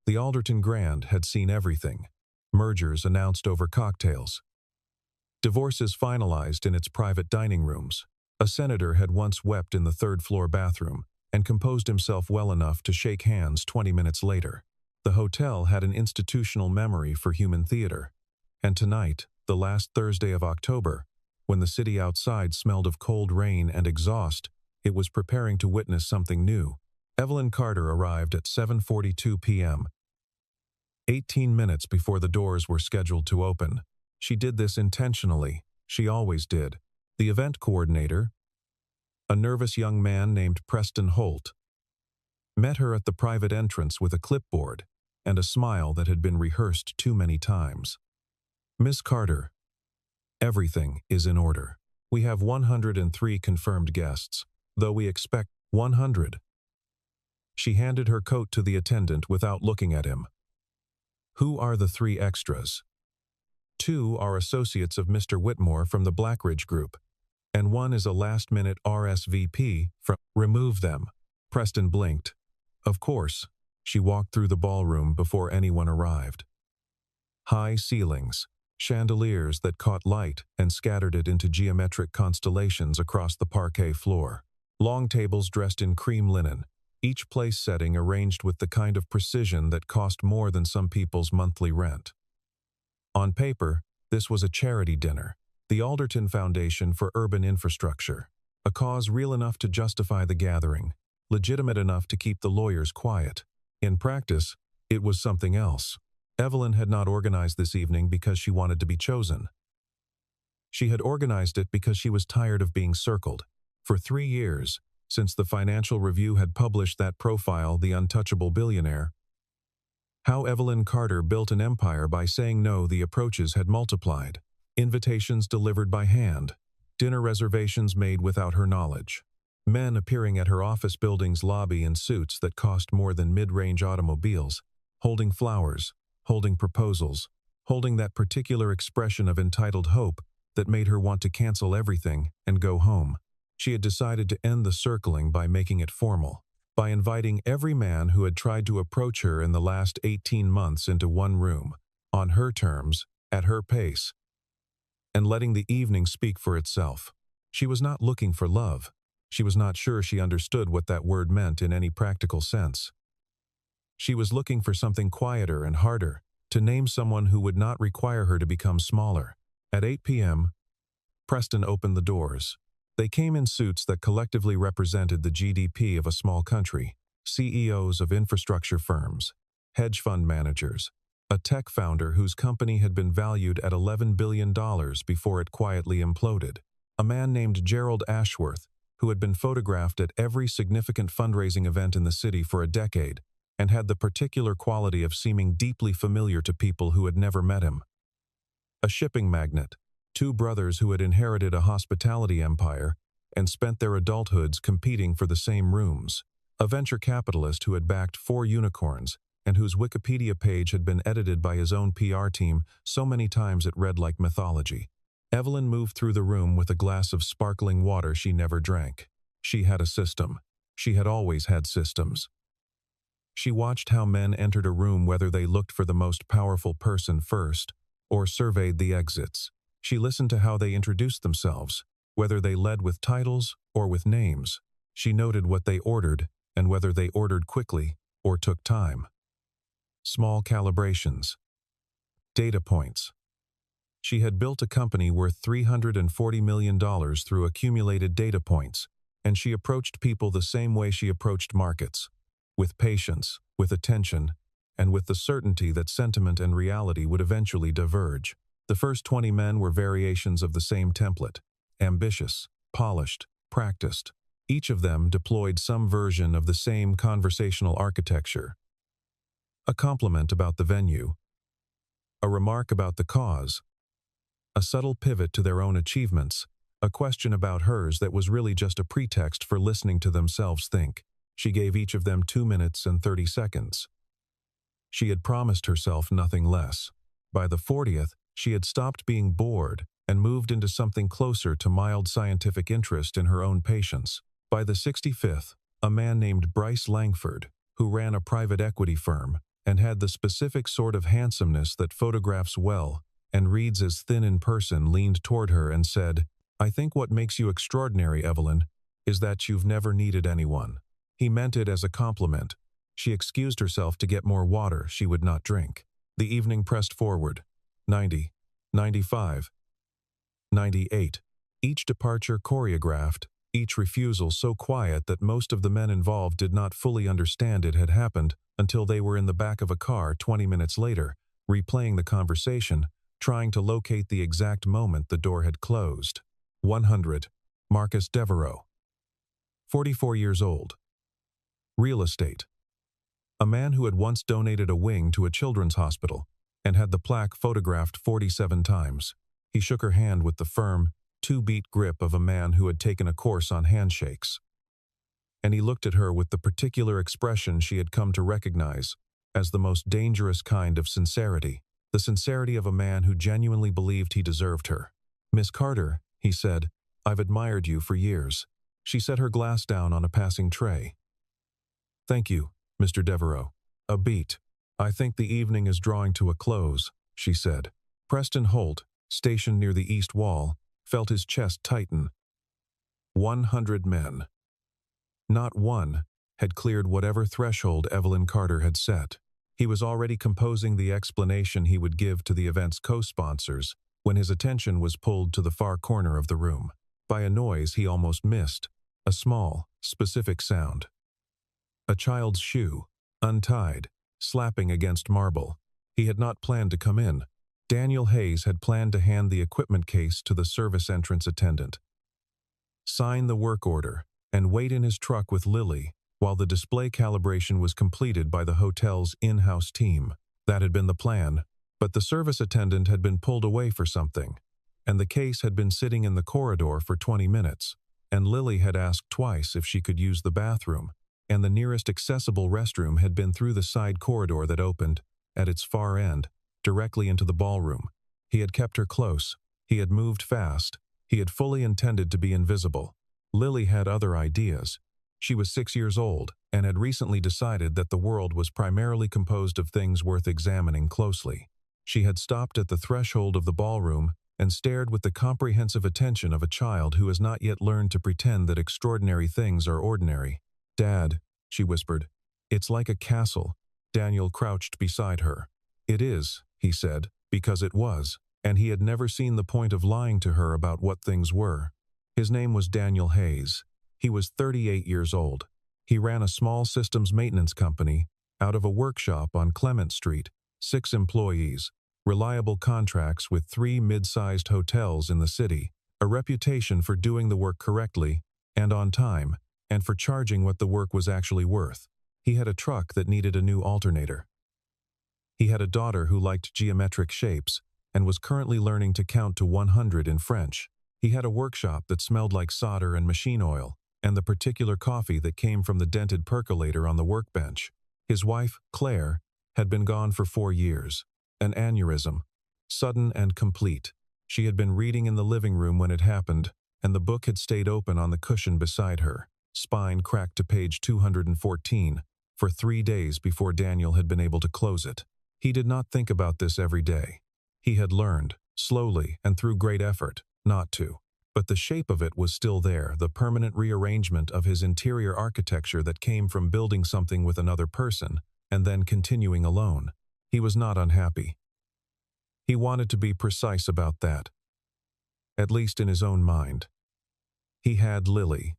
The Alderton Grand had seen everything. Mergers announced over cocktails. Divorces finalized in its private dining rooms. A senator had once wept in the third-floor bathroom and composed himself well enough to shake hands 20 minutes later. The hotel had an institutional memory for human theater. And tonight, the last Thursday of October, when the city outside smelled of cold rain and exhaust, it was preparing to witness something new. Evelyn Carter arrived at 7:42 p.m., 18 minutes before the doors were scheduled to open. She did this intentionally. She always did. The event coordinator, a nervous young man named Preston Holt, met her at the private entrance with a clipboard and a smile that had been rehearsed too many times. "Miss Carter, everything is in order. We have 103 confirmed guests, though we expect 100. She handed her coat to the attendant without looking at him. "Who are the 3 extras?" "2 are associates of Mr. Whitmore from the Blackridge Group, and 1 is a last-minute RSVP from—" "Remove them." Preston blinked. Of course. She walked through the ballroom before anyone arrived. High ceilings, chandeliers that caught light and scattered it into geometric constellations across the parquet floor. Long tables dressed in cream linen, each place setting arranged with the kind of precision that cost more than some people's monthly rent. On paper, this was a charity dinner, the Alderton Foundation for Urban Infrastructure, a cause real enough to justify the gathering, legitimate enough to keep the lawyers quiet. In practice, it was something else. Evelyn had not organized this evening because she wanted to be chosen. She had organized it because she was tired of being circled. For 3 years, since the Financial Review had published that profile, The Untouchable Billionaire. How Evelyn Carter built an empire by saying no, the approaches had multiplied. Invitations delivered by hand, dinner reservations made without her knowledge. Men appearing at her office building's lobby in suits that cost more than mid-range automobiles, holding flowers, holding proposals, holding that particular expression of entitled hope that made her want to cancel everything and go home. She had decided to end the circling by making it formal, by inviting every man who had tried to approach her in the last 18 months into one room, on her terms, at her pace, and letting the evening speak for itself. She was not looking for love. She was not sure she understood what that word meant in any practical sense. She was looking for something quieter and harder, to name someone who would not require her to become smaller. At 8 p.m., Preston opened the doors. They came in suits that collectively represented the GDP of a small country, CEOs of infrastructure firms, hedge fund managers, a tech founder whose company had been valued at $11 billion before it quietly imploded, a man named Gerald Ashworth, who had been photographed at every significant fundraising event in the city for a decade and had the particular quality of seeming deeply familiar to people who had never met him. A shipping magnate, 2 brothers who had inherited a hospitality empire and spent their adulthoods competing for the same rooms, a venture capitalist who had backed 4 unicorns and whose Wikipedia page had been edited by his own PR team so many times it read like mythology. Evelyn moved through the room with a glass of sparkling water she never drank. She had a system. She had always had systems. She watched how men entered a room, whether they looked for the most powerful person first or surveyed the exits. She listened to how they introduced themselves, whether they led with titles or with names. She noted what they ordered and whether they ordered quickly or took time. Small calibrations. Data points. She had built a company worth $340 million through accumulated data points, and she approached people the same way she approached markets, with patience, with attention, and with the certainty that sentiment and reality would eventually diverge. The first 20 men were variations of the same template, ambitious, polished, practiced. Each of them deployed some version of the same conversational architecture. A compliment about the venue, a remark about the cause, a subtle pivot to their own achievements, a question about hers that was really just a pretext for listening to themselves think. She gave each of them 2 minutes and 30 seconds. She had promised herself nothing less. By the 40th, she had stopped being bored and moved into something closer to mild scientific interest in her own patients. By the 65th, a man named Bryce Langford, who ran a private equity firm, and had the specific sort of handsomeness that photographs well and reads as thin in person, leaned toward her and said, "I think what makes you extraordinary, Evelyn, is that you've never needed anyone." He meant it as a compliment. She excused herself to get more water she would not drink. The evening pressed forward. 90, 95, 98. Each departure choreographed, each refusal so quiet that most of the men involved did not fully understand it had happened until they were in the back of a car 20 minutes later, replaying the conversation, trying to locate the exact moment the door had closed. 100. Marcus Devereaux. 44 years old. Real estate. A man who had once donated a wing to a children's hospital and had the plaque photographed 47 times. He shook her hand with the firm, two-beat grip of a man who had taken a course on handshakes. And he looked at her with the particular expression she had come to recognize as the most dangerous kind of sincerity, the sincerity of a man who genuinely believed he deserved her. "Miss Carter," he said, "I've admired you for years." She set her glass down on a passing tray. "Thank you, Mr. Devereaux." A beat. "I think the evening is drawing to a close," she said. Preston Holt, stationed near the east wall, felt his chest tighten. 100 men. Not one had cleared whatever threshold Evelyn Carter had set. He was already composing the explanation he would give to the event's co-sponsors when his attention was pulled to the far corner of the room by a noise he almost missed, a small, specific sound. A child's shoe, untied, slapping against marble. He had not planned to come in. Daniel Hayes had planned to hand the equipment case to the service entrance attendant, sign the work order, and wait in his truck with Lily while the display calibration was completed by the hotel's in-house team. That had been the plan, but the service attendant had been pulled away for something, and the case had been sitting in the corridor for 20 minutes, and Lily had asked twice if she could use the bathroom, and the nearest accessible restroom had been through the side corridor that opened, at its far end, directly into the ballroom. He had kept her close. He had moved fast. He had fully intended to be invisible. Lily had other ideas. She was 6 years old and had recently decided that the world was primarily composed of things worth examining closely. She had stopped at the threshold of the ballroom and stared with the comprehensive attention of a child who has not yet learned to pretend that extraordinary things are ordinary. "Dad," she whispered, "it's like a castle." Daniel crouched beside her. "It is," he said, because it was, and he had never seen the point of lying to her about what things were. His name was Daniel Hayes. He was 38 years old. He ran a small systems maintenance company out of a workshop on Clement Street, 6 employees, reliable contracts with 3 mid-sized hotels in the city, a reputation for doing the work correctly and on time, and for charging what the work was actually worth. He had a truck that needed a new alternator. He had a daughter who liked geometric shapes and was currently learning to count to 100 in French. He had a workshop that smelled like solder and machine oil, and the particular coffee that came from the dented percolator on the workbench. His wife, Claire, had been gone for 4 years. An aneurysm, sudden and complete. She had been reading in the living room when it happened, and the book had stayed open on the cushion beside her, spine cracked to page 214, for 3 days before Daniel had been able to close it. He did not think about this every day. He had learned, slowly and through great effort, not to. But the shape of it was still there, the permanent rearrangement of his interior architecture that came from building something with another person, and then continuing alone. He was not unhappy. He wanted to be precise about that, at least in his own mind. He had Lily.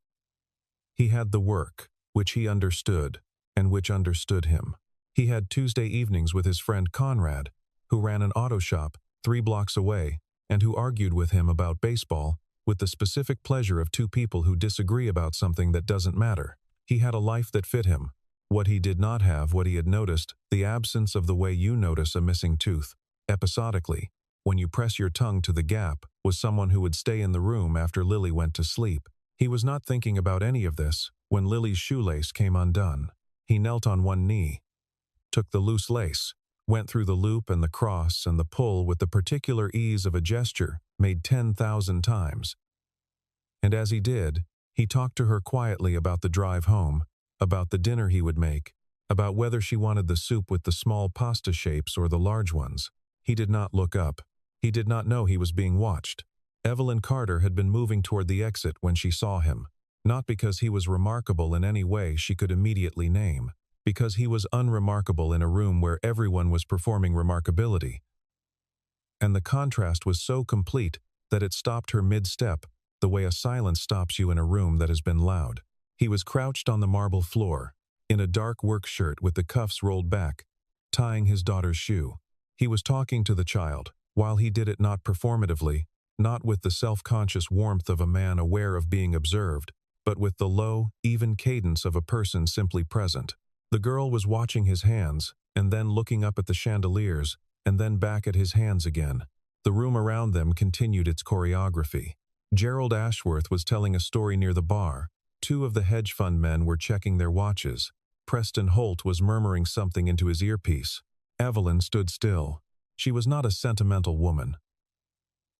He had the work, which he understood, and which understood him. He had Tuesday evenings with his friend Conrad, who ran an auto shop 3 blocks away, and who argued with him about baseball, with the specific pleasure of 2 people who disagree about something that doesn't matter. He had a life that fit him. What he did not have, what he had noticed, the absence of the way you notice a missing tooth, episodically, when you press your tongue to the gap, was someone who would stay in the room after Lily went to sleep. He was not thinking about any of this when Lily's shoelace came undone. He knelt on one knee, took the loose lace, went through the loop and the cross and the pull with the particular ease of a gesture made 10,000 times. And as he did, he talked to her quietly about the drive home, about the dinner he would make, about whether she wanted the soup with the small pasta shapes or the large ones. He did not look up. He did not know he was being watched. Evelyn Carter had been moving toward the exit when she saw him, not because he was remarkable in any way she could immediately name, because he was unremarkable in a room where everyone was performing remarkability. And the contrast was so complete that it stopped her mid-step, the way a silence stops you in a room that has been loud. He was crouched on the marble floor, in a dark work shirt with the cuffs rolled back, tying his daughter's shoe. He was talking to the child, while he did it not performatively, not with the self-conscious warmth of a man aware of being observed, but with the low, even cadence of a person simply present. The girl was watching his hands, and then looking up at the chandeliers, and then back at his hands again. The room around them continued its choreography. Gerald Ashworth was telling a story near the bar. Two of the hedge fund men were checking their watches. Preston Holt was murmuring something into his earpiece. Evelyn stood still. She was not a sentimental woman.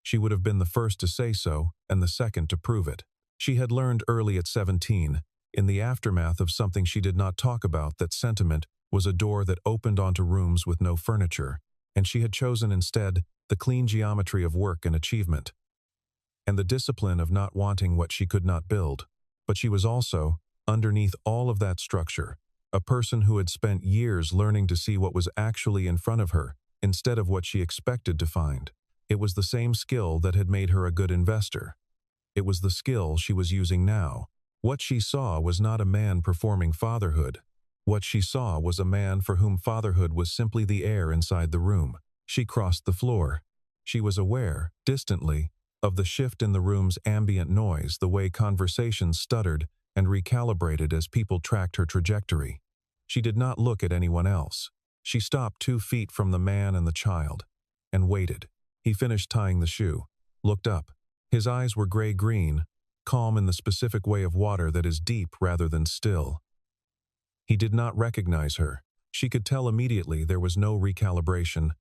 She would have been the first to say so, and the second to prove it. She had learned early at 17, in the aftermath of something she did not talk about, that sentiment was a door that opened onto rooms with no furniture, and she had chosen instead the clean geometry of work and achievement, and the discipline of not wanting what she could not build. But she was also, underneath all of that structure, a person who had spent years learning to see what was actually in front of her, instead of what she expected to find. It was the same skill that had made her a good investor. It was the skill she was using now. What she saw was not a man performing fatherhood. What she saw was a man for whom fatherhood was simply the air inside the room. She crossed the floor. She was aware, distantly, of the shift in the room's ambient noise, the way conversations stuttered and recalibrated as people tracked her trajectory. She did not look at anyone else. She stopped 2 feet from the man and the child, and waited. He finished tying the shoe, looked up. His eyes were gray-green, calm in the specific way of water that is deep rather than still. He did not recognize her. She could tell immediately there was no recalibration,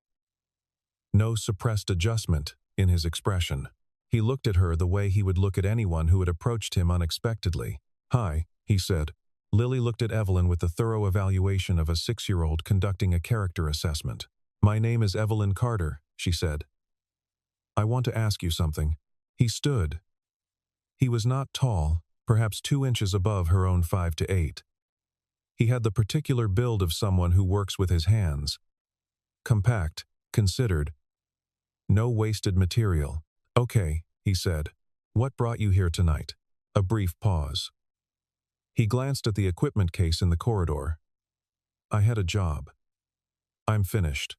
no suppressed adjustment in his expression. He looked at her the way he would look at anyone who had approached him unexpectedly. "Hi," he said. Lily looked at Evelyn with the thorough evaluation of a 6-year-old conducting a character assessment. "My name is Evelyn Carter," she said. "I want to ask you something." He stood. He was not tall, perhaps 2 inches above her own 5 to 8. He had the particular build of someone who works with his hands. Compact, considered. No wasted material. "Okay," he said. "What brought you here tonight?" A brief pause. He glanced at the equipment case in the corridor. "I had a job. I'm finished.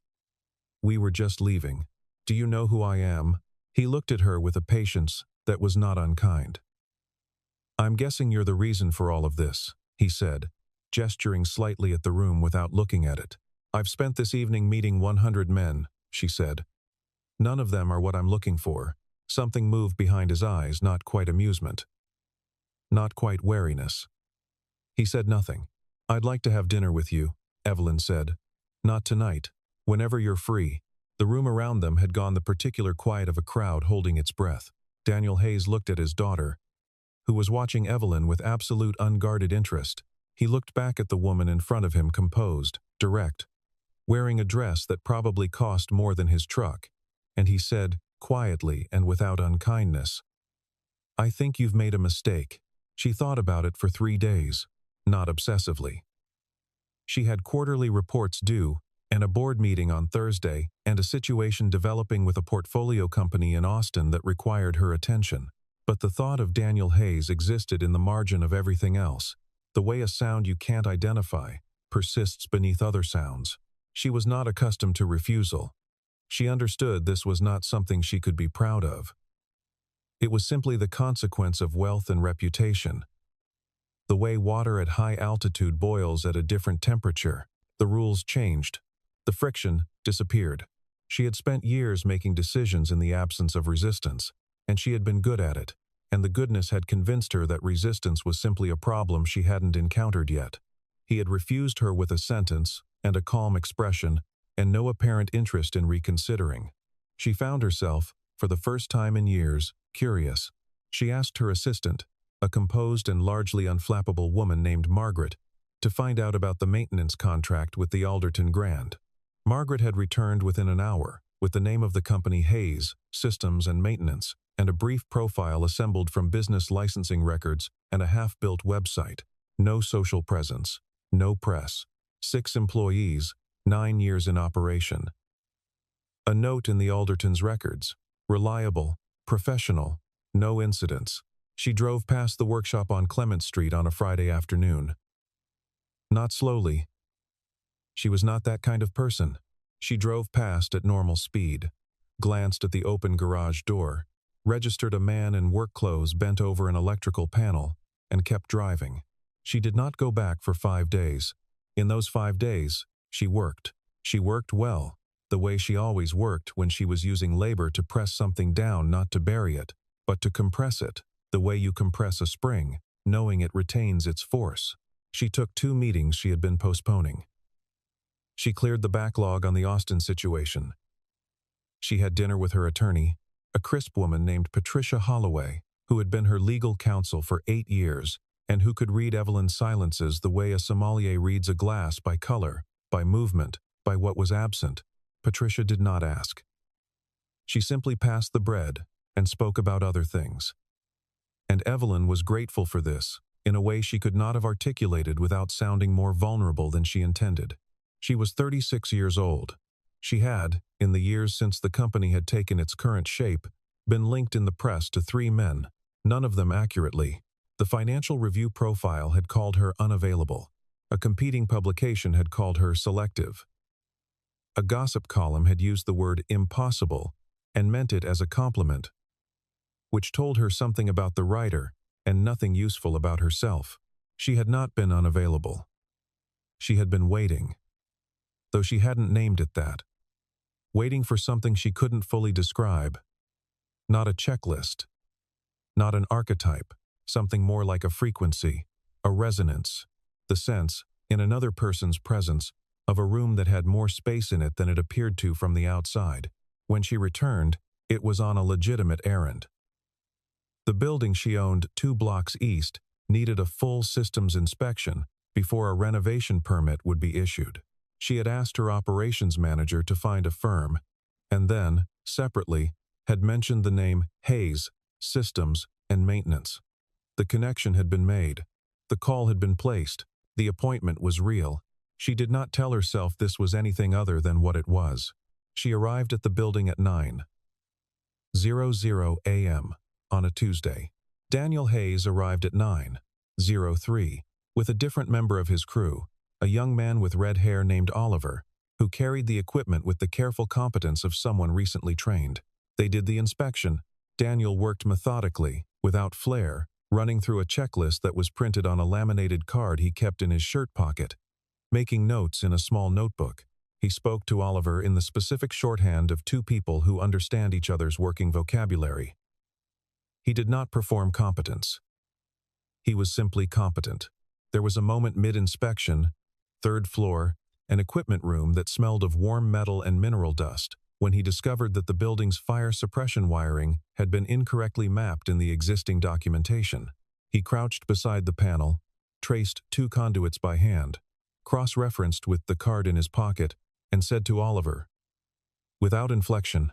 We were just leaving. Do you know who I am?" He looked at her with a patience that was not unkind. "I'm guessing you're the reason for all of this," he said, gesturing slightly at the room without looking at it. "I've spent this evening meeting 100 men," she said. "None of them are what I'm looking for." Something moved behind his eyes, not quite amusement. Not quite wariness. He said nothing. "I'd like to have dinner with you," Evelyn said. "Not tonight. Whenever you're free." The room around them had gone the particular quiet of a crowd holding its breath. Daniel Hayes looked at his daughter, who was watching Evelyn with absolute unguarded interest. He looked back at the woman in front of him, composed, direct, wearing a dress that probably cost more than his truck, and he said, quietly and without unkindness, "I think you've made a mistake." She thought about it for 3 days, not obsessively. She had quarterly reports due, and a board meeting on Thursday, and a situation developing with a portfolio company in Austin that required her attention. But the thought of Daniel Hayes existed in the margin of everything else, the way a sound you can't identify persists beneath other sounds. She was not accustomed to refusal. She understood this was not something she could be proud of. It was simply the consequence of wealth and reputation. The way water at high altitude boils at a different temperature. The rules changed. The friction disappeared. She had spent years making decisions in the absence of resistance, and she had been good at it, and the goodness had convinced her that resistance was simply a problem she hadn't encountered yet. He had refused her with a sentence and a calm expression, and no apparent interest in reconsidering. She found herself, for the first time in years, curious. She asked her assistant, a composed and largely unflappable woman named Margaret, to find out about the maintenance contract with the Alderton Grand. Margaret had returned within an hour, with the name of the company Hayes, Systems and Maintenance, and a brief profile assembled from business licensing records and a half-built website. No social presence, no press. 6 employees, 9 years in operation. A note in the Alderton's records. Reliable, professional, no incidents. She drove past the workshop on Clement Street on a Friday afternoon. Not slowly. She was not that kind of person. She drove past at normal speed, glanced at the open garage door, registered a man in work clothes bent over an electrical panel, and kept driving. She did not go back for 5 days. In those 5 days, she worked. She worked well, the way she always worked when she was using labor to press something down, not to bury it, but to compress it, the way you compress a spring, knowing it retains its force. She took 2 meetings she had been postponing. She cleared the backlog on the Austin situation. She had dinner with her attorney, a crisp woman named Patricia Holloway, who had been her legal counsel for 8 years, and who could read Evelyn's silences the way a sommelier reads a glass, by color, by movement, by what was absent. Patricia did not ask. She simply passed the bread and spoke about other things. And Evelyn was grateful for this, in a way she could not have articulated without sounding more vulnerable than she intended. She was 36 years old. She had, in the years since the company had taken its current shape, been linked in the press to 3 men, none of them accurately. The Financial Review profile had called her unavailable. A competing publication had called her selective. A gossip column had used the word impossible and meant it as a compliment, which told her something about the writer and nothing useful about herself. She had not been unavailable. She had been waiting, though she hadn't named it that. Waiting for something she couldn't fully describe. Not a checklist. Not an archetype. Something more like a frequency, a resonance, the sense, in another person's presence, of a room that had more space in it than it appeared to from the outside. When she returned, it was on a legitimate errand. The building she owned 2 blocks east needed a full systems inspection before a renovation permit would be issued. She had asked her operations manager to find a firm, and then, separately, had mentioned the name Hayes, Systems and Maintenance. The connection had been made. The call had been placed. The appointment was real. She did not tell herself this was anything other than what it was. She arrived at the building at 9:00 a.m. on a Tuesday. Daniel Hayes arrived at 9:03 with a different member of his crew, a young man with red hair named Oliver, who carried the equipment with the careful competence of someone recently trained. They did the inspection. Daniel worked methodically, without flair, running through a checklist that was printed on a laminated card he kept in his shirt pocket. Making notes in a small notebook, he spoke to Oliver in the specific shorthand of 2 people who understand each other's working vocabulary. He did not perform competence. He was simply competent. There was a moment mid-inspection, 3rd floor, an equipment room that smelled of warm metal and mineral dust, when he discovered that the building's fire suppression wiring had been incorrectly mapped in the existing documentation. He crouched beside the panel, traced 2 conduits by hand, cross-referenced with the card in his pocket, and said to Oliver, without inflection,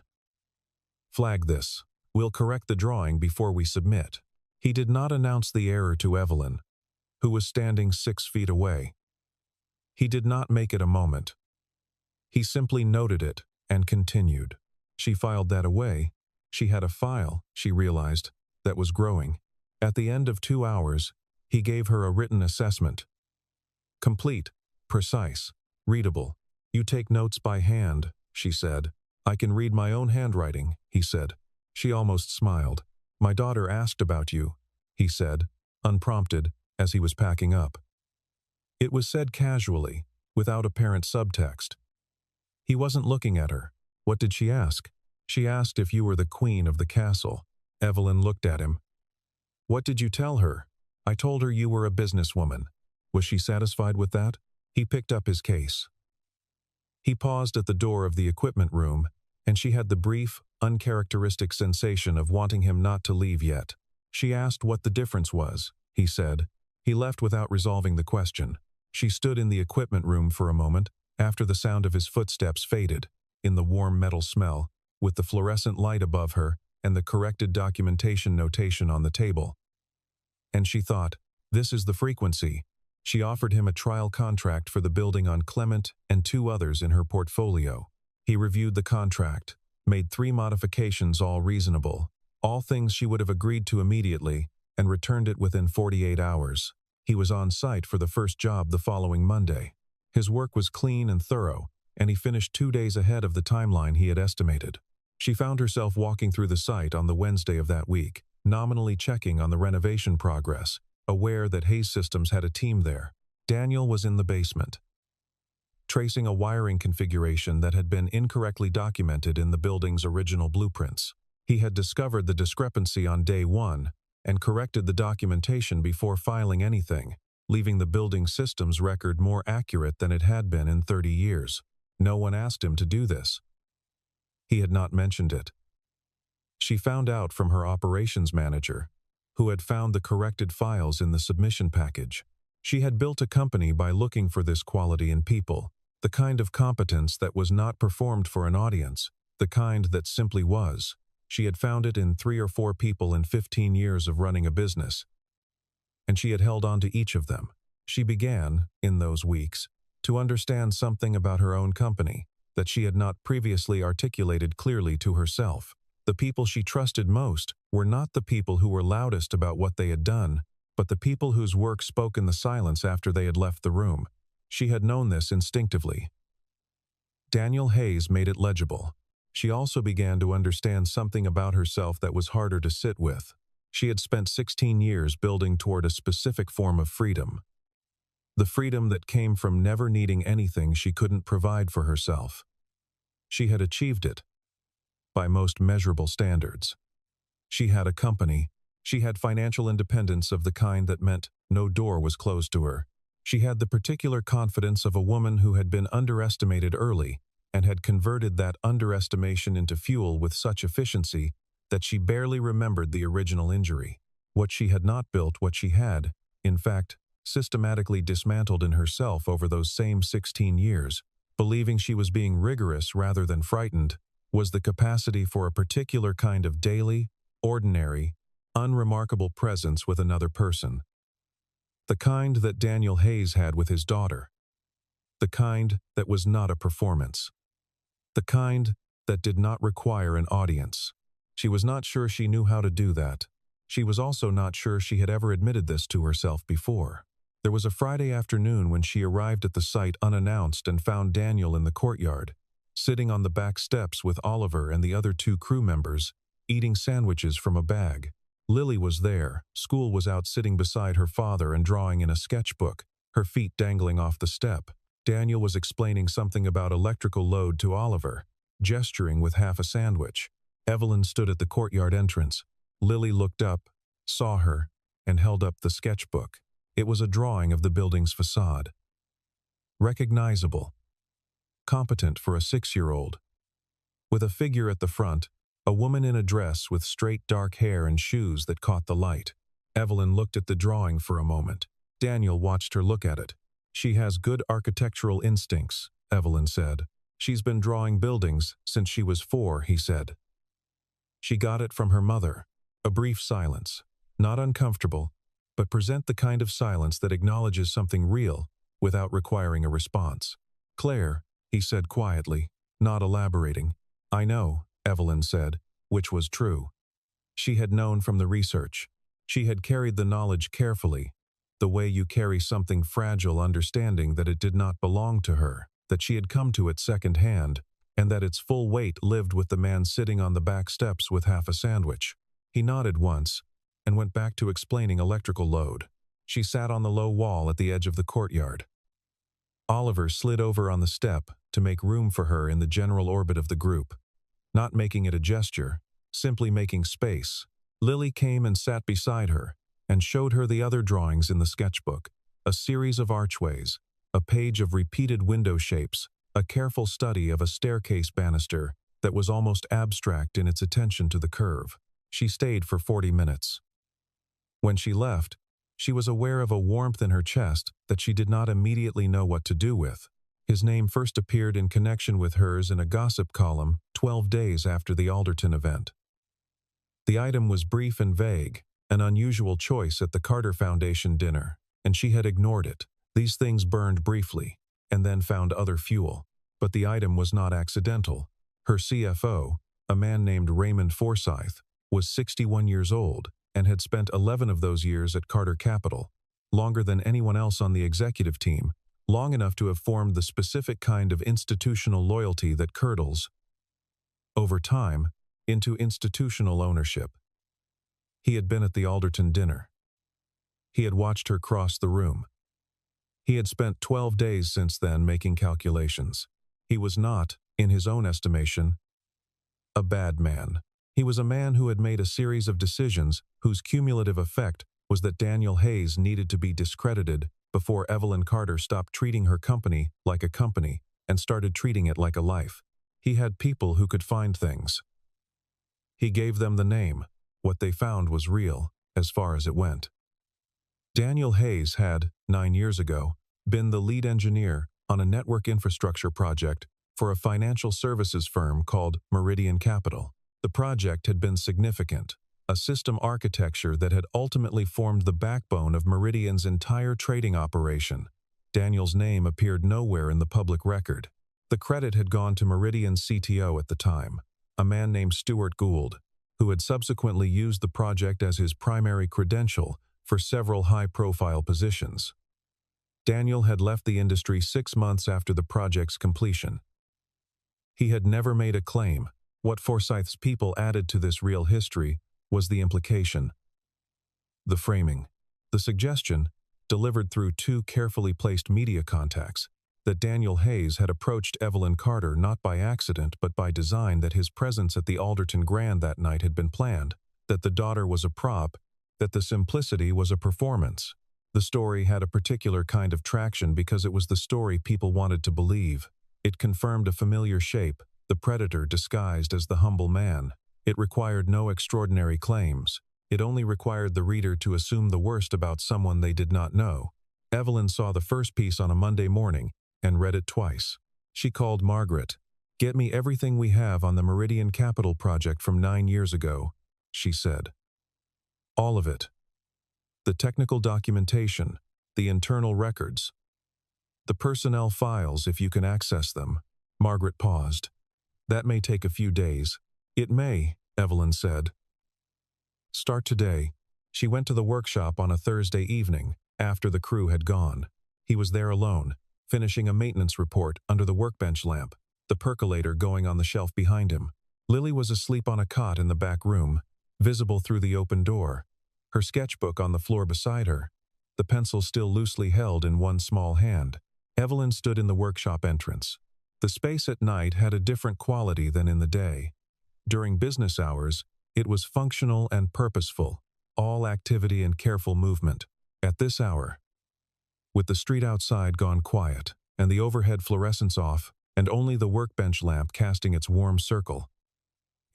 "Flag this. We'll correct the drawing before we submit." He did not announce the error to Evelyn, who was standing 6 feet away. He did not make it a moment. He simply noted it and continued. She filed that away. She had a file, she realized, that was growing. At the end of 2 hours, he gave her a written assessment. Complete, precise, readable. "You take notes by hand," she said. "I can read my own handwriting," he said. She almost smiled. "My daughter asked about you," he said, unprompted, as he was packing up. It was said casually, without apparent subtext. He wasn't looking at her. What did she ask? She asked if you were the queen of the castle. Evelyn looked at him. "What did you tell her?" "I told her you were a businesswoman." Was she satisfied with that? He picked up his case. He paused at the door of the equipment room, and she had the brief, uncharacteristic sensation of wanting him not to leave yet. She asked what the difference was, he said. He left without resolving the question. She stood in the equipment room for a moment, after the sound of his footsteps faded, in the warm metal smell, with the fluorescent light above her and the corrected documentation notation on the table. And she thought, this is the frequency. She offered him a trial contract for the building on Clement and 2 others in her portfolio. He reviewed the contract, made 3 modifications, all reasonable, all things she would have agreed to immediately, and returned it within 48 hours. He was on site for the first job the following Monday. His work was clean and thorough, and he finished 2 days ahead of the timeline he had estimated. She found herself walking through the site on the Wednesday of that week, nominally checking on the renovation progress, aware that Hayes Systems had a team there. Daniel was in the basement, tracing a wiring configuration that had been incorrectly documented in the building's original blueprints. He had discovered the discrepancy on day 1 and corrected the documentation before filing anything, leaving the building systems record more accurate than it had been in 30 years. No one asked him to do this. He had not mentioned it. She found out from her operations manager, who had found the corrected files in the submission package. She had built a company by looking for this quality in people, the kind of competence that was not performed for an audience, the kind that simply was. She had found it in 3 or 4 people in 15 years of running a business, and she had held on to each of them. She began, in those weeks, to understand something about her own company that she had not previously articulated clearly to herself. The people she trusted most were not the people who were loudest about what they had done, but the people whose work spoke in the silence after they had left the room. She had known this instinctively. Daniel Hayes made it legible. She also began to understand something about herself that was harder to sit with. She had spent 16 years building toward a specific form of freedom. The freedom that came from never needing anything she couldn't provide for herself. She had achieved it, by most measurable standards. She had a company. She had financial independence of the kind that meant no door was closed to her. She had the particular confidence of a woman who had been underestimated early and had converted that underestimation into fuel with such efficiency that she barely remembered the original injury. What she had not built, what she had, in fact, systematically dismantled in herself over those same 16 years, believing she was being rigorous rather than frightened, was the capacity for a particular kind of daily, ordinary, unremarkable presence with another person. The kind that Daniel Hayes had with his daughter. The kind that was not a performance. The kind that did not require an audience. She was not sure she knew how to do that. She was also not sure she had ever admitted this to herself before. There was a Friday afternoon when she arrived at the site unannounced and found Daniel in the courtyard, sitting on the back steps with Oliver and the other 2 crew members, eating sandwiches from a bag. Lily was there. School was out sitting beside her father and drawing in a sketchbook, her feet dangling off the step. Daniel was explaining something about electrical load to Oliver, gesturing with half a sandwich. Evelyn stood at the courtyard entrance. Lily looked up, saw her, and held up the sketchbook. It was a drawing of the building's facade. Recognizable. Competent for a 6-year-old. With a figure at the front, a woman in a dress with straight dark hair and shoes that caught the light. Evelyn looked at the drawing for a moment. Daniel watched her look at it. She has good architectural instincts, Evelyn said. She's been drawing buildings since she was 4, he said. She got it from her mother. A brief silence. Not uncomfortable, but present the kind of silence that acknowledges something real without requiring a response. Claire, he said quietly, not elaborating. I know, Evelyn said, which was true. She had known from the research. She had carried the knowledge carefully, the way you carry something fragile, understanding that it did not belong to her, that she had come to it second-hand, and that its full weight lived with the man sitting on the back steps with half a sandwich. He nodded once, and went back to explaining electrical load. She sat on the low wall at the edge of the courtyard. Oliver slid over on the step to make room for her in the general orbit of the group, not making it a gesture, simply making space. Lily came and sat beside her, and showed her the other drawings in the sketchbook, a series of archways, a page of repeated window shapes, a careful study of a staircase banister that was almost abstract in its attention to the curve. She stayed for 40 minutes. When she left, She was aware of a warmth in her chest that she did not immediately know what to do with. His name first appeared in connection with hers in a gossip column 12 days after the Alderton event. The item was brief and vague, an unusual choice at the Carter Foundation dinner, and she had ignored it. These things burned briefly, and then found other fuel. But the item was not accidental. Her CFO, a man named Raymond Forsyth, was 61 years old and had spent 11 of those years at Carter Capital, longer than anyone else on the executive team, long enough to have formed the specific kind of institutional loyalty that curdles, over time, into institutional ownership. He had been at the Alderton dinner. He had watched her cross the room. He had spent 12 days since then making calculations. He was not, in his own estimation, a bad man. He was a man who had made a series of decisions whose cumulative effect was that Daniel Hayes needed to be discredited before Evelyn Carter stopped treating her company like a company and started treating it like a life. He had people who could find things. He gave them the name. What they found was real, as far as it went. Daniel Hayes had, 9 years ago, been the lead engineer on a network infrastructure project for a financial services firm called Meridian Capital. The project had been significant, a system architecture that had ultimately formed the backbone of Meridian's entire trading operation. Daniel's name appeared nowhere in the public record. The credit had gone to Meridian's CTO at the time, a man named Stuart Gould, who had subsequently used the project as his primary credential for several high-profile positions. Daniel had left the industry 6 months after the project's completion. He had never made a claim. What Forsyth's people added to this real history was the implication, the framing, the suggestion, delivered through 2 carefully placed media contacts, that Daniel Hayes had approached Evelyn Carter not by accident but by design, that his presence at the Alderton Grand that night had been planned, that the daughter was a prop, that the simplicity was a performance. The story had a particular kind of traction because it was the story people wanted to believe. It confirmed a familiar shape, the predator disguised as the humble man. It required no extraordinary claims. It only required the reader to assume the worst about someone they did not know. Evelyn saw the first piece on a Monday morning and read it twice. She called Margaret. "Get me everything we have on the Meridian Capital project from 9 years ago," she said. "All of it. The technical documentation, the internal records, the personnel files if you can access them." Margaret paused. "That may take a few days." "It may," Evelyn said. "Start today." She went to the workshop on a Thursday evening, after the crew had gone. He was there alone, finishing a maintenance report under the workbench lamp, the percolator going on the shelf behind him. Lily was asleep on a cot in the back room, visible through the open door, her sketchbook on the floor beside her, the pencil still loosely held in one small hand. Evelyn stood in the workshop entrance. The space at night had a different quality than in the day. During business hours, it was functional and purposeful, all activity and careful movement. At this hour, with the street outside gone quiet, and the overhead fluorescence off, and only the workbench lamp casting its warm circle,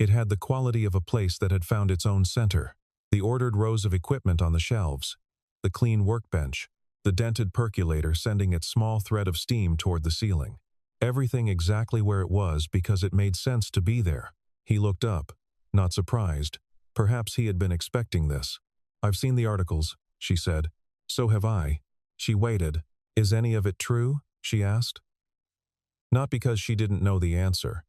it had the quality of a place that had found its own center. The ordered rows of equipment on the shelves, the clean workbench, the dented percolator sending its small thread of steam toward the ceiling. Everything exactly where it was because it made sense to be there. He looked up, not surprised. Perhaps he had been expecting this. "I've seen the articles," she said. "So have I." She waited. "Is any of it true?" she asked. Not because she didn't know the answer.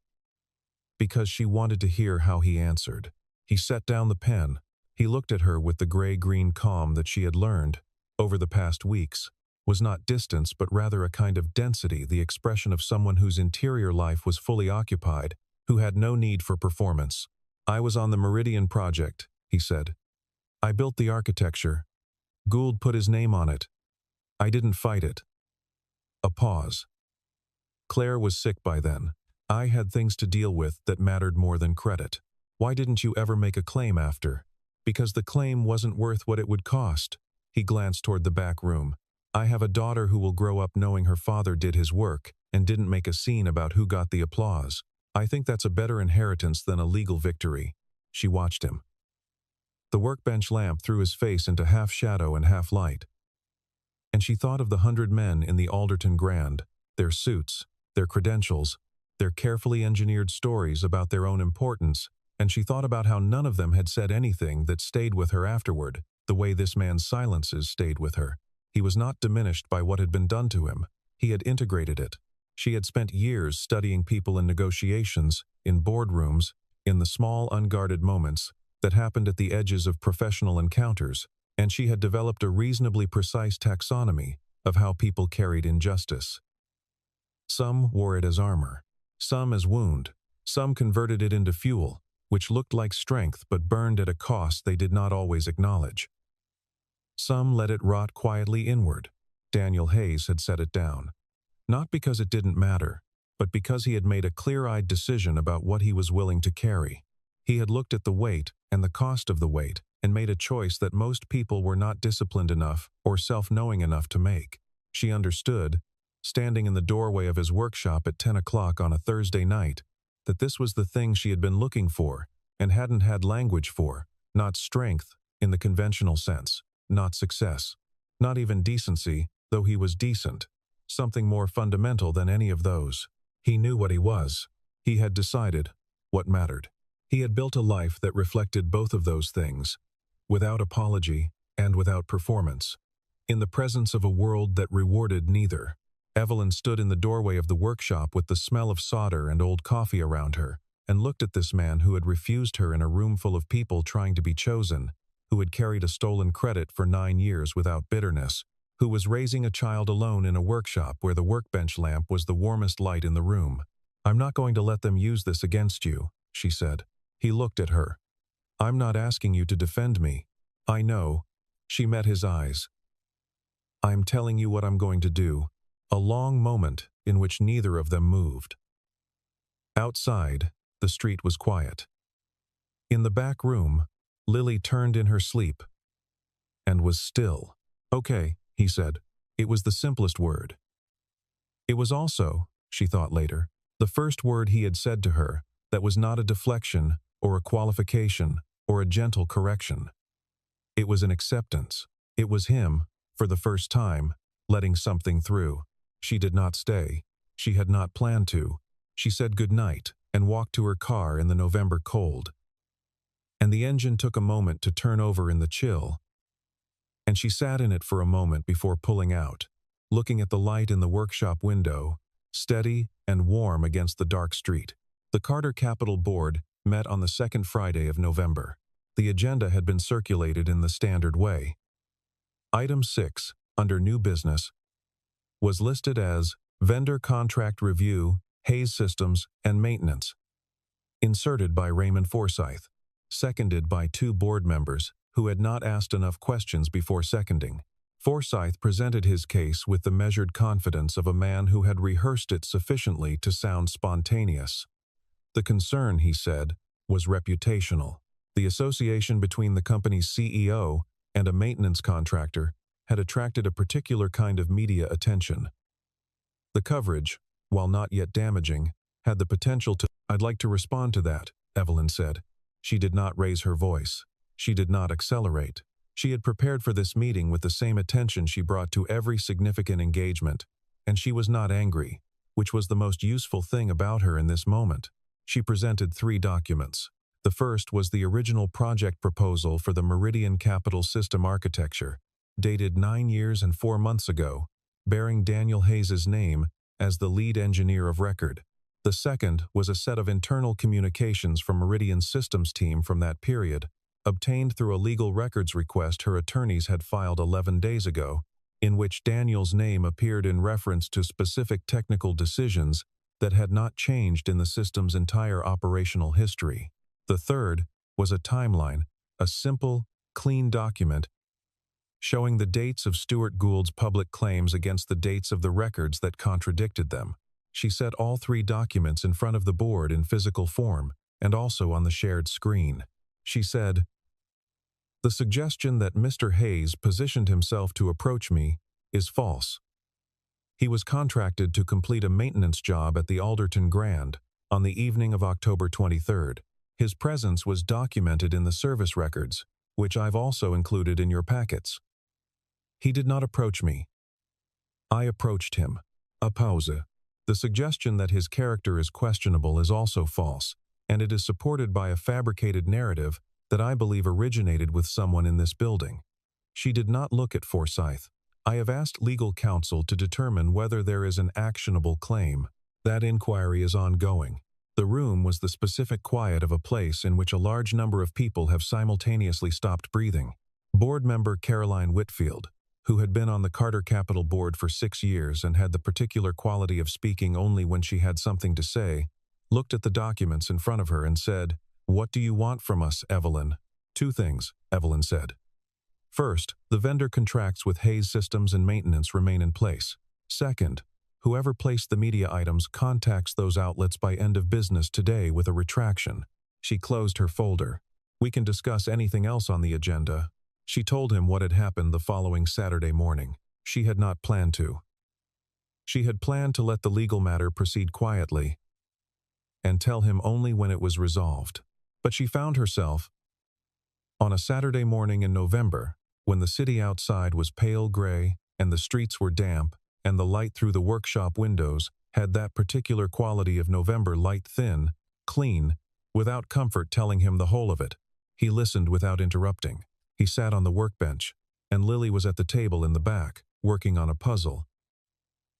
Because she wanted to hear how he answered. He set down the pen. He looked at her with the gray-green calm that she had learned, over the past weeks, was not distance but rather a kind of density, the expression of someone whose interior life was fully occupied, who had no need for performance. "I was on the Meridian project," he said. "I built the architecture. Gould put his name on it. I didn't fight it." A pause. "Claire was sick by then. I had things to deal with that mattered more than credit." "Why didn't you ever make a claim after?" "Because the claim wasn't worth what it would cost." He glanced toward the back room. "I have a daughter who will grow up knowing her father did his work and didn't make a scene about who got the applause. I think that's a better inheritance than a legal victory." She watched him. The workbench lamp threw his face into half shadow and half light. And she thought of the 100 men in the Alderton Grand, their suits, their credentials, their carefully engineered stories about their own importance, and she thought about how none of them had said anything that stayed with her afterward, the way this man's silences stayed with her. He was not diminished by what had been done to him. He had integrated it. She had spent years studying people in negotiations, in boardrooms, in the small, unguarded moments that happened at the edges of professional encounters, and she had developed a reasonably precise taxonomy of how people carried injustice. Some wore it as armor, some as wound, some converted it into fuel, which looked like strength but burned at a cost they did not always acknowledge. Some let it rot quietly inward. Daniel Hayes had set it down. Not because it didn't matter, but because he had made a clear-eyed decision about what he was willing to carry. He had looked at the weight and the cost of the weight and made a choice that most people were not disciplined enough or self-knowing enough to make. She understood, standing in the doorway of his workshop at 10 o'clock on a Thursday night, that this was the thing she had been looking for and hadn't had language for, not strength in the conventional sense, not success, not even decency, though he was decent, something more fundamental than any of those. He knew what he was. He had decided what mattered. He had built a life that reflected both of those things, without apology and without performance, in the presence of a world that rewarded neither. Evelyn stood in the doorway of the workshop with the smell of solder and old coffee around her, and looked at this man who had refused her in a room full of people trying to be chosen, who had carried a stolen credit for 9 years without bitterness, who was raising a child alone in a workshop where the workbench lamp was the warmest light in the room. "I'm not going to let them use this against you," she said. He looked at her. "I'm not asking you to defend me. I know." She met his eyes. "I'm telling you what I'm going to do." A long moment in which neither of them moved. Outside, the street was quiet. In the back room, Lily turned in her sleep and was still. "Okay," he said. It was the simplest word. It was also, she thought later, the first word he had said to her that was not a deflection or a qualification or a gentle correction. It was an acceptance. It was him, for the first time, letting something through. She did not stay. She had not planned to. She said goodnight and walked to her car in the November cold. And the engine took a moment to turn over in the chill. And she sat in it for a moment before pulling out, looking at the light in the workshop window, steady and warm against the dark street. The Carter Capital Board met on the second Friday of November. The agenda had been circulated in the standard way. Item 6, under New Business, was listed as Vendor Contract Review, Hayes Systems, and Maintenance. Inserted by Raymond Forsyth. Seconded by 2 board members who had not asked enough questions before seconding. Forsyth presented his case with the measured confidence of a man who had rehearsed it sufficiently to sound spontaneous. The concern, he said, was reputational. The association between the company's CEO and a maintenance contractor had attracted a particular kind of media attention. The coverage, while not yet damaging, had the potential to— "I'd like to respond to that," Evelyn said. She did not raise her voice. She did not accelerate. She had prepared for this meeting with the same attention she brought to every significant engagement, and she was not angry, which was the most useful thing about her in this moment. She presented 3 documents. The first was the original project proposal for the Meridian Capital System architecture, dated 9 years and 4 months ago, bearing Daniel Hayes's name as the lead engineer of record. The second was a set of internal communications from Meridian's systems team from that period, obtained through a legal records request her attorneys had filed 11 days ago, in which Daniel's name appeared in reference to specific technical decisions that had not changed in the system's entire operational history. The third was a timeline, a simple, clean document showing the dates of Stuart Gould's public claims against the dates of the records that contradicted them. She set all 3 documents in front of the board in physical form and also on the shared screen. She said, "The suggestion that Mr. Hayes positioned himself to approach me is false. He was contracted to complete a maintenance job at the Alderton Grand on the evening of October 23rd. His presence was documented in the service records, which I've also included in your packets. He did not approach me. I approached him. A pause. The suggestion that his character is questionable is also false, and it is supported by a fabricated narrative that I believe originated with someone in this building. She did not look at Forsyth. I have asked legal counsel to determine whether there is an actionable claim. That inquiry is ongoing. The room was the specific quiet of a place in which a large number of people have simultaneously stopped breathing. Board member Caroline Whitfield, who had been on the Carter Capital Board for 6 years and had the particular quality of speaking only when she had something to say, looked at the documents in front of her and said, "What do you want from us, Evelyn?" "2 things," Evelyn said. "First, the vendor contracts with Hayes Systems and Maintenance remain in place. Second, whoever placed the media items contacts those outlets by end of business today with a retraction." She closed her folder. "We can discuss anything else on the agenda." She told him what had happened the following Saturday morning. She had not planned to. She had planned to let the legal matter proceed quietly and tell him only when it was resolved. But she found herself on a Saturday morning in November, when the city outside was pale gray and the streets were damp, and the light through the workshop windows had that particular quality of November light, thin, clean, without comfort telling him the whole of it. He listened without interrupting. He sat on the workbench, and Lily was at the table in the back, working on a puzzle.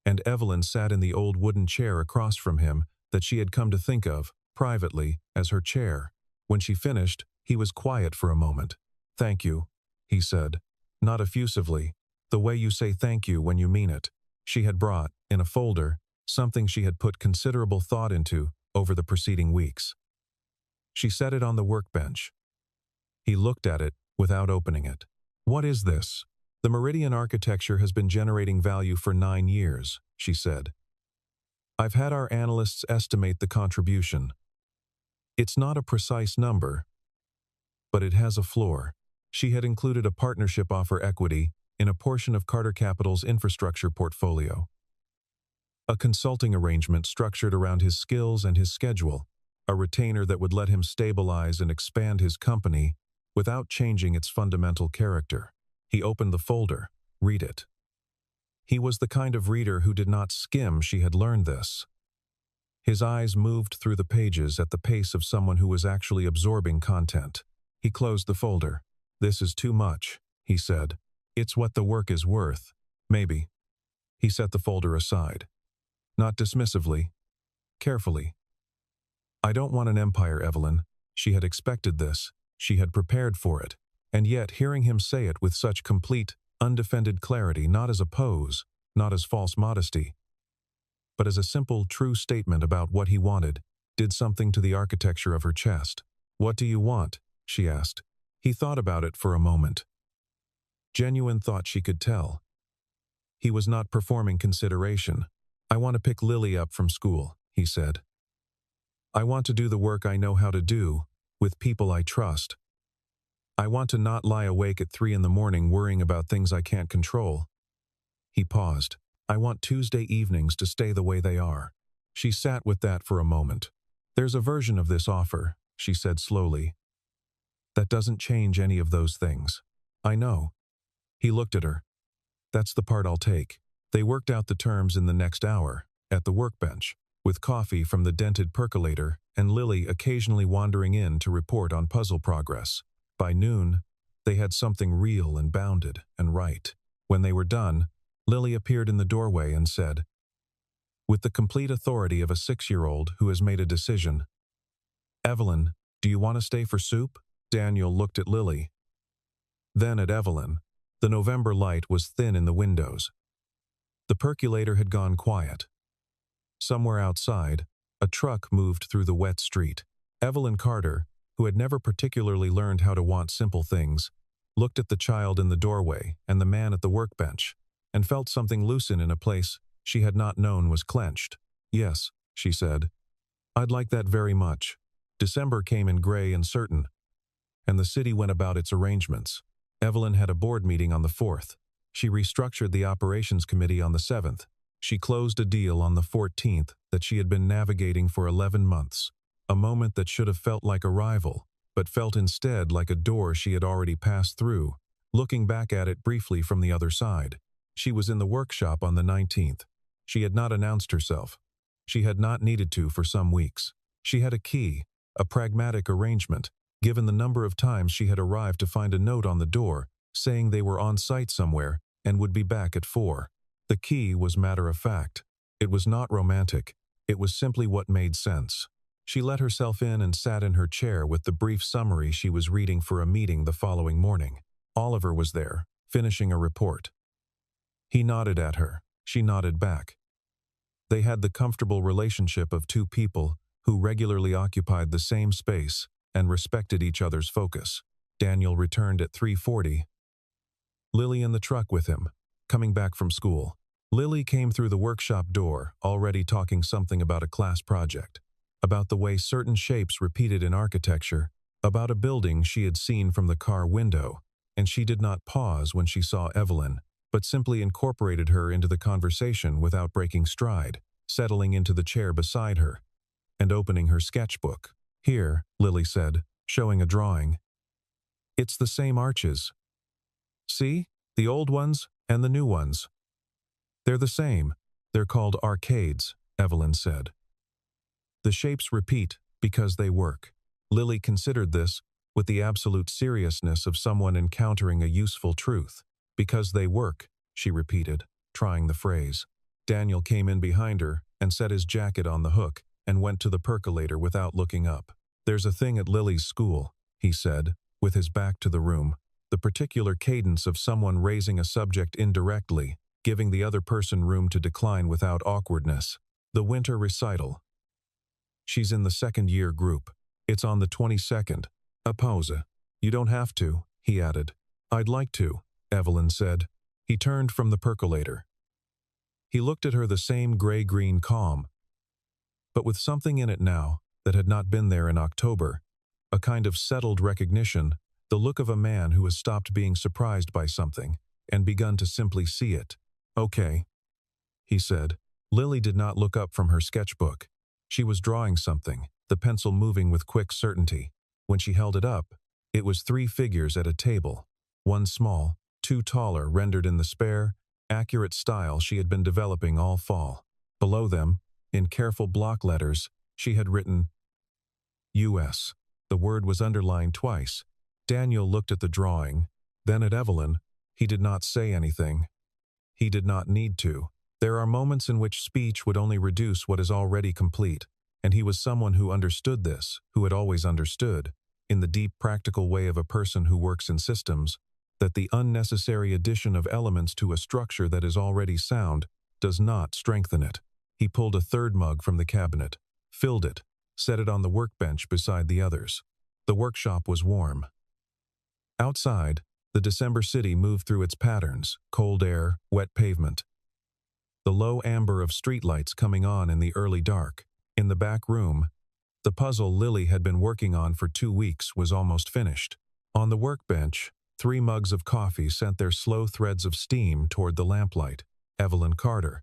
And Evelyn sat in the old wooden chair across from him that she had come to think of, privately, as her chair. When she finished, he was quiet for a moment. "Thank you," he said, not effusively, the way you say thank you when you mean it. She had brought, in a folder, something she had put considerable thought into over the preceding weeks. She set it on the workbench. He looked at it without opening it. "What is this?" "The Meridian architecture has been generating value for 9 years, she said. "I've had our analysts estimate the contribution. It's not a precise number, but it has a floor." She had included a partnership offer equity in a portion of Carter Capital's infrastructure portfolio. A consulting arrangement structured around his skills and his schedule, a retainer that would let him stabilize and expand his company without changing its fundamental character. He opened the folder. "Read it." He was the kind of reader who did not skim. She had learned this. His eyes moved through the pages at the pace of someone who was actually absorbing content. He closed the folder. "This is too much," he said. "It's what the work is worth. Maybe." He set the folder aside. Not dismissively. Carefully. "I don't want an empire, Evelyn." She had expected this. She had prepared for it. And yet, hearing him say it with such complete, undefended clarity, not as a pose, not as false modesty, but as a simple, true statement about what he wanted, did something to the architecture of her chest. "What do you want?" she asked. He thought about it for a moment. Genuine thought she could tell. He was not performing consideration. "I want to pick Lily up from school," he said. "I want to do the work I know how to do, with people I trust. I want to not lie awake at 3 in the morning worrying about things I can't control." He paused. "I want Tuesday evenings to stay the way they are." She sat with that for a moment. "There's a version of this offer," she said slowly, "that doesn't change any of those things." "I know." He looked at her. "That's the part I'll take." They worked out the terms in the next hour, at the workbench, with coffee from the dented percolator and Lily occasionally wandering in to report on puzzle progress. By noon, they had something real and bounded and right. When they were done, Lily appeared in the doorway and said, with the complete authority of a 6-year-old who has made a decision, "Evelyn, do you want to stay for soup?" Daniel looked at Lily, then at Evelyn. The November light was thin in the windows. The percolator had gone quiet. Somewhere outside, a truck moved through the wet street. Evelyn Carter, who had never particularly learned how to want simple things, looked at the child in the doorway and the man at the workbench, and felt something loosen in a place she had not known was clenched. "Yes," she said. "I'd like that very much." December came in gray and certain, and the city went about its arrangements. Evelyn had a board meeting on the 4th. She restructured the operations committee on the 7th. She closed a deal on the 14th that she had been navigating for 11 months, a moment that should have felt like arrival, but felt instead like a door she had already passed through, looking back at it briefly from the other side. She was in the workshop on the 19th. She had not announced herself. She had not needed to for some weeks. She had a key, a pragmatic arrangement, given the number of times she had arrived to find a note on the door saying they were on site somewhere and would be back at 4. The key was matter of fact. It was not romantic. It was simply what made sense. She let herself in and sat in her chair with the brief summary she was reading for a meeting the following morning. Oliver was there, finishing a report. He nodded at her. She nodded back. They had the comfortable relationship of two people who regularly occupied the same space and respected each other's focus. Daniel returned at 3:40. Lily in the truck with him, coming back from school. Lily came through the workshop door, already talking something about a class project, about the way certain shapes repeated in architecture, about a building she had seen from the car window, and she did not pause when she saw Evelyn, but simply incorporated her into the conversation without breaking stride, settling into the chair beside her, and opening her sketchbook. "Here," Lily said, showing a drawing. "It's the same arches. See? The old ones and the new ones. They're the same. They're called arcades," Evelyn said. "The shapes repeat because they work." Lily considered this with the absolute seriousness of someone encountering a useful truth. "Because they work," she repeated, trying the phrase. Daniel came in behind her and set his jacket on the hook and went to the percolator without looking up. "There's a thing at Lily's school," he said, with his back to the room. The particular cadence of someone raising a subject indirectly, giving the other person room to decline without awkwardness. "The winter recital. She's in the second-year group. It's on the 22nd. A pause. You don't have to," he added. "I'd like to," Evelyn said. He turned from the percolator. He looked at her the same gray-green calm, but with something in it now that had not been there in October, a kind of settled recognition, the look of a man who has stopped being surprised by something and begun to simply see it. "Okay," he said. Lily did not look up from her sketchbook. She was drawing something, the pencil moving with quick certainty. When she held it up, it was 3 figures at a table, one small, 2 taller, rendered in the spare, accurate style she had been developing all fall. Below them, in careful block letters, she had written, U.S. The word was underlined twice. Daniel looked at the drawing, then at Evelyn. He did not say anything. He did not need to. There are moments in which speech would only reduce what is already complete, and he was someone who understood this, who had always understood, in the deep practical way of a person who works in systems, that the unnecessary addition of elements to a structure that is already sound does not strengthen it. He pulled a 3rd mug from the cabinet, filled it, set it on the workbench beside the others. The workshop was warm. Outside, the December city moved through its patterns, cold air, wet pavement. The low amber of streetlights coming on in the early dark. In the back room, the puzzle Lily had been working on for 2 weeks was almost finished. On the workbench, 3 mugs of coffee sent their slow threads of steam toward the lamplight. Evelyn Carter,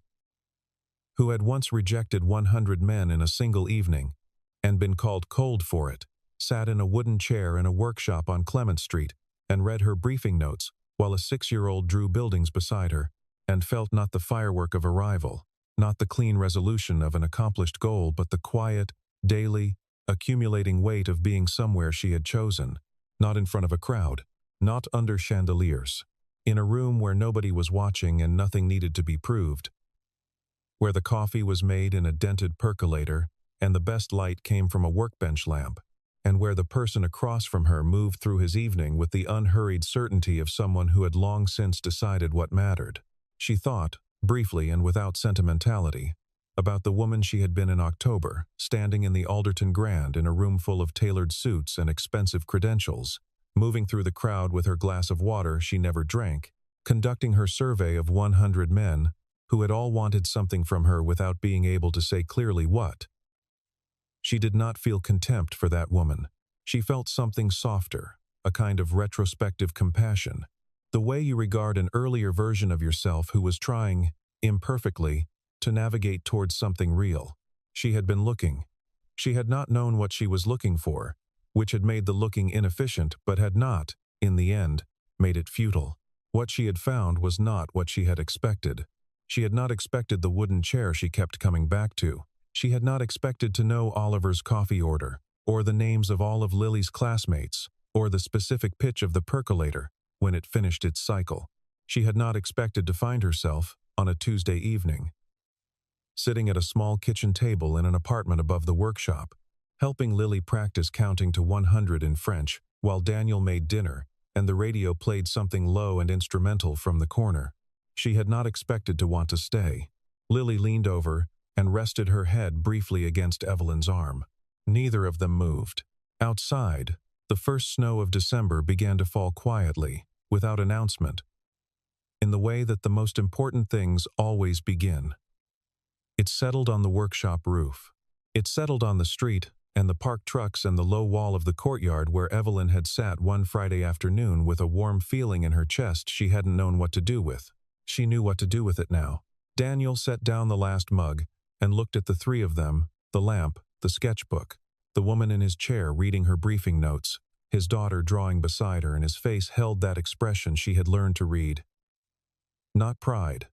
who had once rejected 100 men in a single evening and been called cold for it, sat in a wooden chair in a workshop on Clement Street and read her briefing notes while a 6-year-old drew buildings beside her, and felt not the firework of arrival, not the clean resolution of an accomplished goal, but the quiet, daily, accumulating weight of being somewhere she had chosen, not in front of a crowd, not under chandeliers, in a room where nobody was watching and nothing needed to be proved, where the coffee was made in a dented percolator and the best light came from a workbench lamp, and where the person across from her moved through his evening with the unhurried certainty of someone who had long since decided what mattered. She thought, briefly and without sentimentality, about the woman she had been in October, standing in the Alderton Grand in a room full of tailored suits and expensive credentials, moving through the crowd with her glass of water she never drank, conducting her survey of 100 men who had all wanted something from her without being able to say clearly what. She did not feel contempt for that woman. She felt something softer, a kind of retrospective compassion, the way you regard an earlier version of yourself who was trying, imperfectly, to navigate towards something real. She had been looking. She had not known what she was looking for, which had made the looking inefficient but had not, in the end, made it futile. What she had found was not what she had expected. She had not expected the wooden chair she kept coming back to. She had not expected to know Oliver's coffee order, or the names of all of Lily's classmates, or the specific pitch of the percolator when it finished its cycle. She had not expected to find herself, on a Tuesday evening, sitting at a small kitchen table in an apartment above the workshop, helping Lily practice counting to 100 in French while Daniel made dinner and the radio played something low and instrumental from the corner. She had not expected to want to stay. Lily leaned over and rested her head briefly against Evelyn's arm. Neither of them moved. Outside, the first snow of December began to fall quietly, without announcement, in the way that the most important things always begin. It settled on the workshop roof. It settled on the street and the parked trucks and the low wall of the courtyard where Evelyn had sat one Friday afternoon with a warm feeling in her chest she hadn't known what to do with. She knew what to do with it now. Daniel set down the last mug and looked at the three of them, the lamp, the sketchbook, the woman in his chair reading her briefing notes, his daughter drawing beside her, and his face held that expression she had learned to read. Not pride,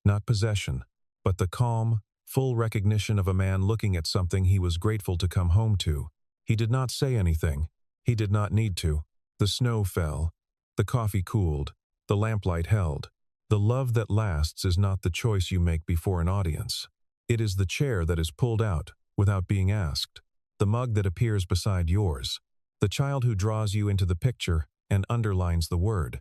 not possession, but the calm, full recognition of a man looking at something he was grateful to come home to. He did not say anything. He did not need to. The snow fell. The coffee cooled. The lamplight held. The love that lasts is not the choice you make before an audience. It is the chair that is pulled out without being asked. The mug that appears beside yours. The child who draws you into the picture and underlines the word.